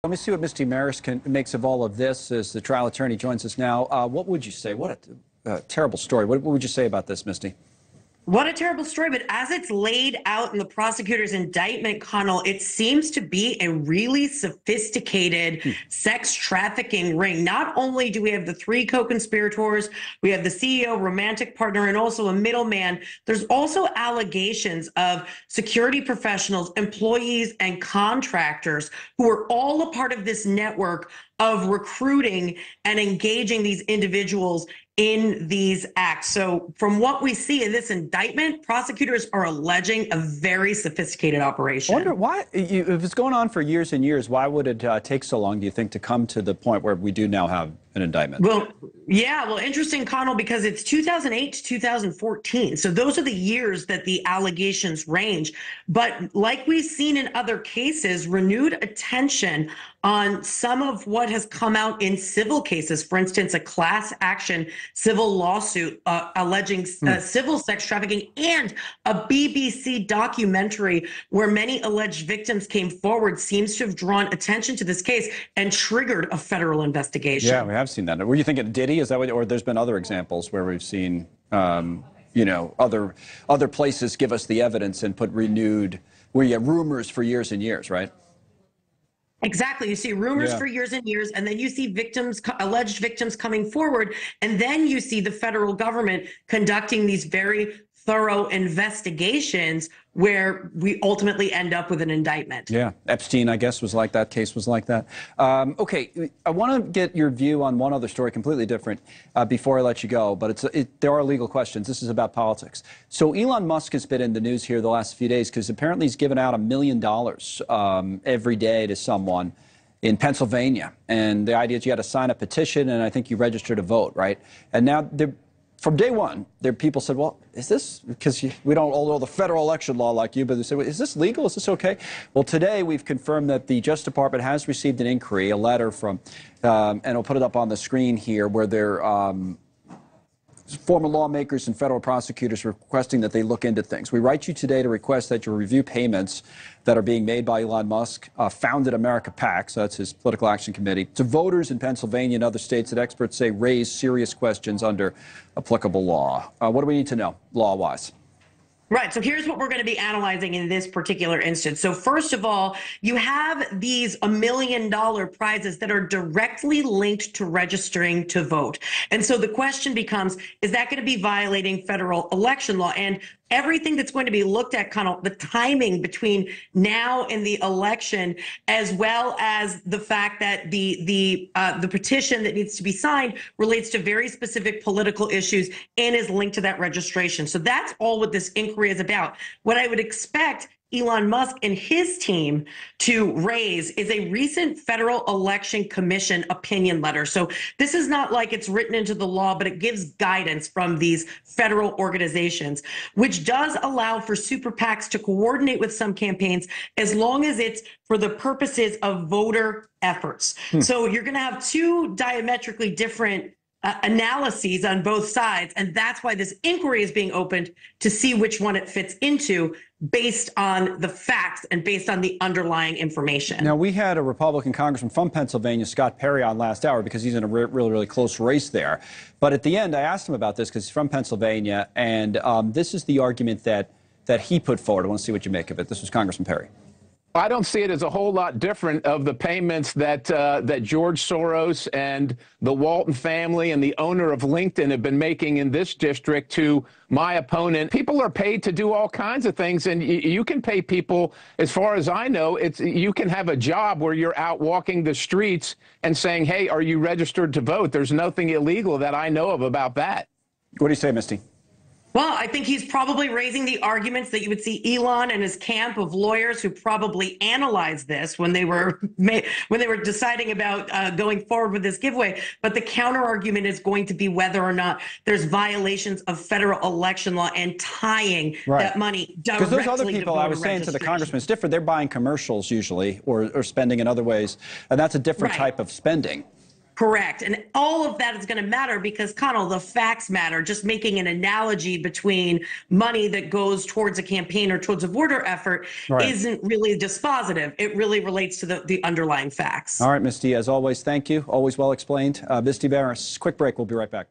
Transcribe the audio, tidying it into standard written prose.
Let me see what Misty Marris makes of all of this as the trial attorney joins us now. What would you say? What a terrible story. What would you say about this, Misty? What a terrible story. But as it's laid out in the prosecutor's indictment, Connell, it seems to be a really sophisticated sex trafficking ring. Not only do we have the three co-conspirators, we have the CEO, romantic partner, and also a middleman. There's also allegations of security professionals, employees, and contractors who are all a part of this network of recruiting and engaging these individuals in these acts. So from what we see in this indictment, prosecutors are alleging a very sophisticated operation. I wonder why, if it's going on for years and years, why would it take so long, do you think, to come to the point where we do now have an indictment? Well, yeah, well, interesting, Connell, because it's 2008 to 2014. So those are the years that the allegations range. But like we've seen in other cases, renewed attention on some of what has come out in civil cases. For instance, a class action civil lawsuit alleging civil sex trafficking, and a BBC documentary where many alleged victims came forward seems to have drawn attention to this case and triggered a federal investigation. Yeah, we have seen that. Were you thinking Diddy? Is that what, or there's been other examples where we've seen, you know, other places give us the evidence and put renewed, where you have rumors for years and years, right? Exactly. You see rumors for years and years, and then you see victims, alleged victims coming forward, and then you see the federal government conducting these very thorough investigations where we ultimately end up with an indictment. Yeah. Epstein, I guess, was like that. Case was like that. Okay. I want to get your view on one other story, completely different, before I let you go. But there are legal questions. This is about politics. So Elon Musk has been in the news here the last few days because apparently he's given out $1 million every day to someone in Pennsylvania. And the idea is you had to sign a petition, and I think you registered to vote, right? And now from day one, people said, well, is this, because we don't all know the federal election law like you, but they said, well, is this legal? Is this okay? Well, today we've confirmed that the Justice Department has received an inquiry, a letter from, and I'll put it up on the screen here, where they're former lawmakers and federal prosecutors requesting that they look into things. We write you today to request that you review payments that are being made by Elon Musk, founded America PAC, so that's his political action committee, to voters in Pennsylvania and other states that experts say raise serious questions under applicable law. What do we need to know law-wise? Right. So here's what we're going to be analyzing in this particular instance. So first of all, you have these $1 million prizes that are directly linked to registering to vote. And so the question becomes, is that going to be violating federal election law? And everything that's going to be looked at, Connell, the timing between now and the election, as well as the fact that the petition that needs to be signed relates to very specific political issues and is linked to that registration. So that's all what this inquiry is about. What I would expect Elon Musk and his team to raise is a recent Federal Election Commission opinion letter. So this is not like it's written into the law, but it gives guidance from these federal organizations, which does allow for super PACs to coordinate with some campaigns as long as it's for the purposes of voter efforts. So you're going to have two diametrically different analyses on both sides, and that's why this inquiry is being opened to see which one it fits into based on the facts and based on the underlying information. Now, we had a Republican congressman from Pennsylvania, Scott Perry, on last hour because he's in a really close race there. But at the end, I asked him about this because he's from Pennsylvania, and this is the argument that he put forward. I want to see what you make of it. This was Congressman Perry. I don't see it as a whole lot different of the payments that that George Soros and the Walton family and the owner of LinkedIn have been making in this district to my opponent. People are paid to do all kinds of things, and you can pay people, as far as I know, you can have a job where you're out walking the streets and saying, hey, are you registered to vote? There's nothing illegal that I know of about that. What do you say, Misty? Well, I think he's probably raising the arguments that you would see Elon and his camp of lawyers who probably analyzed this when they were deciding about going forward with this giveaway. But the counter argument is going to be whether or not there's violations of federal election law and tying that money directly to voter registration. Because those other people, I was saying to the congressman, it's different. They're buying commercials usually or spending in other ways, and that's a different type of spending. Correct. And all of that is going to matter because, Connell, the facts matter. Just making an analogy between money that goes towards a campaign or towards a border effort isn't really dispositive. It really relates to the underlying facts. All right, Misty, as always, thank you. Always well explained. Misty Marris, quick break. We'll be right back.